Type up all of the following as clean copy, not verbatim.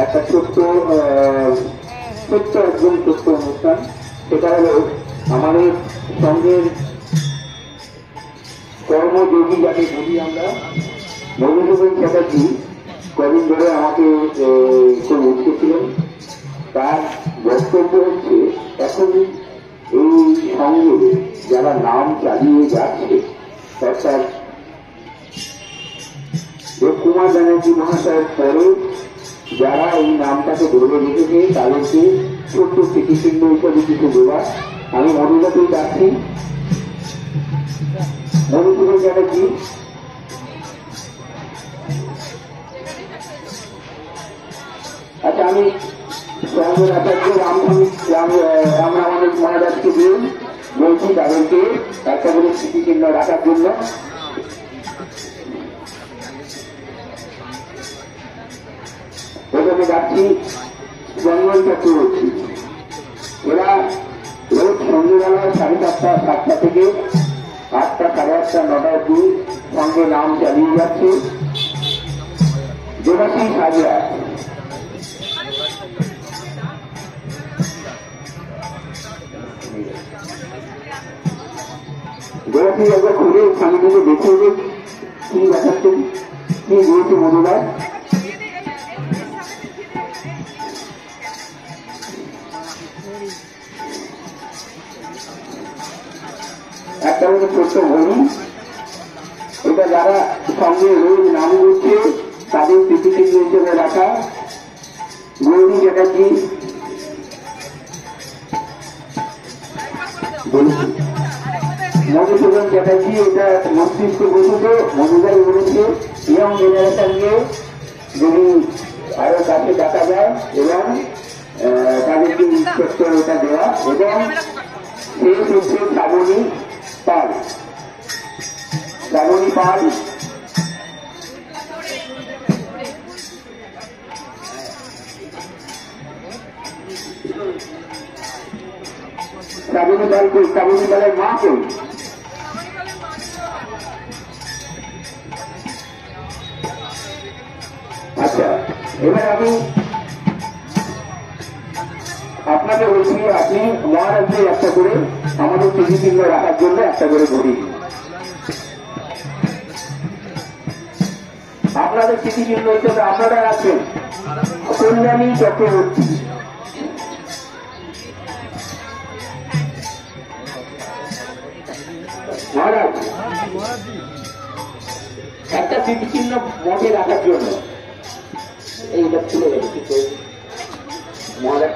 একটা ছোট্ট একদম ছোট্ট অনুষ্ঠান। সেটা হলো আমাদের সঙ্গের কর্মযোগী যাকে বলি আমরা, মধুসূদন চ্যাটার্জি কদিন ধরে আমাকে খুব উঠেছিলেন। তার বক্তব্য হচ্ছে, এখন এই সঙ্গে যারা নাম চালিয়ে যাচ্ছে, অর্থাৎ কুমার ব্যানার্জি মহাশয়ের পরে যারা এই নামটাকে ধরে রেখেছে তাদেরকে ছোট্ট স্মৃতিচিহ্ন হিসেবে কিছু দেওয়া। আমি মধুদাকেই ডাকছি। মধুসূদন চ্যাটার্জি, আচ্ছা, আমি সঙ্গের আচার্য রামরামানন্দ মহারাজকে দিয়ে বলছি তাদেরকে একটা করে স্মৃতিচিহ্ন রাখার জন্য। প্রথমে যাচ্ছি জঙ্গল চক্রবর্তী। এরা রোজ সন্ধ্যেবেলায় 7:30 থেকে 8টা, 8:30, 9টা অব্দি সঙ্গে নাম চালিয়ে যাচ্ছে। দেবাশিস হাজরা, দেবাশিস একবার খুলে স্বামীটিকে দেখে কি দেখাচ্ছেন, কি বলছে মধুদার। একটা হচ্ছে ছোট্ট ঘড়ি। এটা যারা সঙ্গে রোজ নাম করছে তাদের স্মৃতিচিহ্ন হিসেবে রাখা। গৌরী চ্যাটার্জি, মধুসূদন চ্যাটার্জি, এটা মস্তিষ্ক গঠিত। মধুদাই বলেছে ইয়ং জেনারেশনকে যদি আরো কাছে ডাকা যায় এবং তাদেরকে ইন্সপেক্টর এটা দেওয়া। এবং শেষ হচ্ছে শ্রাবণী পাল। শ্রাবণী পাল শ্রাবণী পালের মা কই? আচ্ছা, এবার আমি আপনাকে বলছি, আপনি মহারাজকে একটা করে আমাদের স্মৃতিচিহ্ন রাখার জন্য একটা করে ঘড়ি। আপনাদের স্মৃতিচিহ্ন হিসেবে আপনারা আছেন কল্যাণী চক্রবর্তী। মহারাজ একটা স্মৃতিচিহ্ন মঠে রাখার জন্য এইটা খুলে গেছে মহারাজ।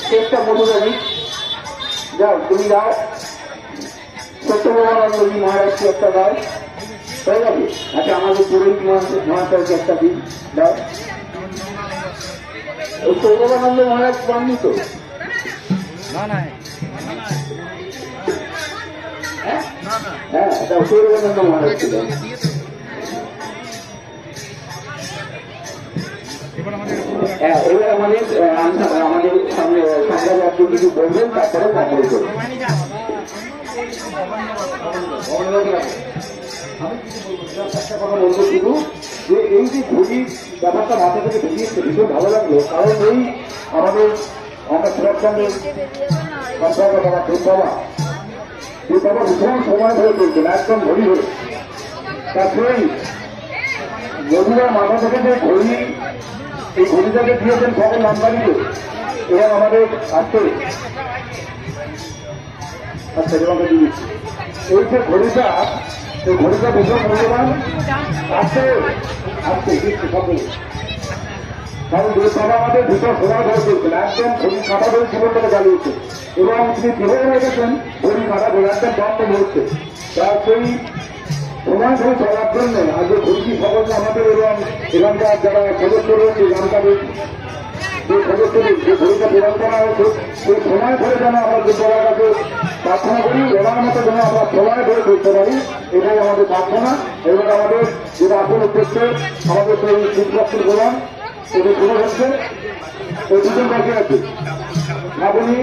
চেষ্টা মধুরাজি যাও, তুমি দাও। সত্যভবানন্দজি মহারাজকে একটা দাও, হয়ে যাবে। আচ্ছা, আমাদের পুরোহিত মহাশয়কে একটা দিন দাও। ওই সৌরভানন্দ মহারাজ পাননি তো? হ্যাঁ, সৌরভানন্দ মহারাজ ছিল। এবার আমাদের সামনে আপনি কিছু বলবেন, তারপরে কমল করবেন। আমি কিছু বলবো, একটা কথা বলবো শুধু, যে এই যে ঘড়ির ব্যাপারটা মাথা থেকে বেরিয়েছে, ভীষণ ভালো লাগলো। কারণ এই আমাদের আমরা সুরক্ষানের সম্পর্কে বাবা ভীষণ সময় ধরে চলছেন, একদম ঘড়ি ধরে। তা সেই মধুরার মাথা থেকে যে ঘড়ি, এই ঘড়িটাকে দিয়েছেন সকল নামদারিতে এবং আমাদের আসতে আচ্ছা যেমন এই যে ঘড়িটা, এই ঘড়িটা ভীষণ মূল্যবান। আসতে আসতে সকলে, কারণ বাবা আমাদের ভীষণ সময় ধরে চলছেন, একদম ঘড়ি কাটা ধরে জীবনটাকে চালিয়েছে এবং তিনি বিভয় হয়ে গেছেন ঘড়ি কাটা ধরে একদম বন্ধ হচ্ছে। তার সেই সময় ধরে চলার জন্য আজকে ঘড়ি সকলকে আমাদের এবং এখানকার যারা সদস্য রয়েছে গ্রামকারের সেই সদস্যদের যে ঘড়িটা প্রদান করা হয়েছে, সেই সময় ধরে যেন আমরা দুর্গার কাছে প্রার্থনা করি, এবার মতো যেন আমরা সময় ধরে করতে পারি, এটাই আমাদের প্রার্থনা। এবং আমাদের যেটা আসল উদ্দেশ্য, আমাদের সেই শিক্ষার্থীর প্রদান এটা শুরু হচ্ছে, ওই দুজন বাকি আছে আপনি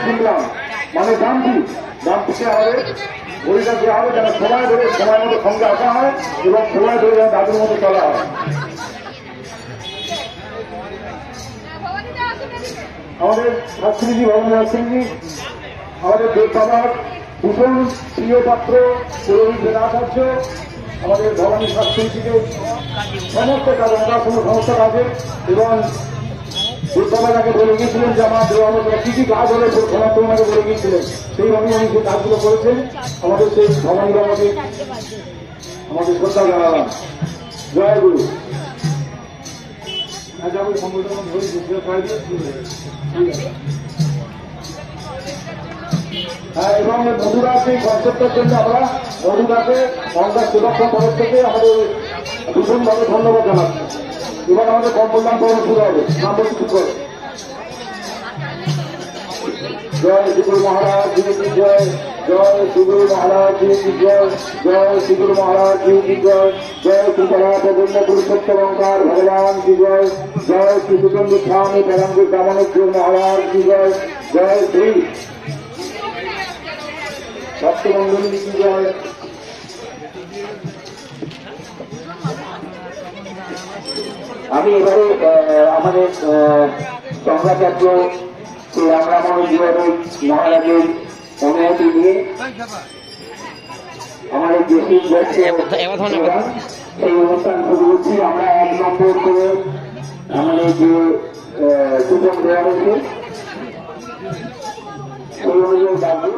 শুনলাম মানে গান্ধী গান্ধীকে আমাদের পরিচয় দেওয়া হবে যেন সময় ধরে সময় মতো সঙ্গে আসা হয় এবং সময় ধরে যেন তাদের মতো চলা হয়। আমাদের ছাত্রীজি ভবনের সিংজি আমাদের দেববাবার ভূষণ প্রিয় পাত্র পুরোহিত বেদাচার্য আমাদের ভবানী শাস্ত্রীজিকে সমস্ত কাজ সমস্ত কাজে এবং দেববাবা তাকে বলে গিয়েছিলেন যে আমার দেওয়া কি কি কাজ হলে সমস্ত ওনাকে বলে গিয়েছিলেন সেইভাবে উনি যে কাজগুলো করেছেন আমাদের সেই ভবানী বাবাকে আমাদের শ্রদ্ধা জানালাম। জয় গুরু। আজ আমি সম্বোধন ধরে এবং মধুরার সেই কনসেপ্টের জন্য আমরা মধুরাকে মন্দার সেবক তরফ থেকে আমাদের ভীষণভাবে ধন্যবাদ জানাচ্ছি। এবার আমাদের কম্পোল্যান্ড পর্ব শুরু হবে। নাম বলছি শুরু করে জয় শ্রীগুরু মহারাজ জি কি জয়, জয় শ্রীগুরু মহারাজ জি কি জয়, জয় শ্রীগুরু মহারাজ জি কি জয়, জয় শ্রীকলা প্রবন্ধ পুরুষোত্তমঙ্কার ভগবান কি জয়, জয় শ্রী সুচন্দ্র স্বামী পরমগুরু রামানুজ মহারাজ কি জয়, জয় শ্রী ভক্তমন্ডলী কি জয়। আমি এবারে আমাদের শঙ্করাচার্য শ্রী রামরামানুজ মহারাজের অনুমতি নিয়ে আমাদের দেশের সেই অনুষ্ঠান শুরু করছি। আমরা 1 নম্বর করে আমাদের যে সূচন দেওয়া হয়েছে সেই অনুযায়ী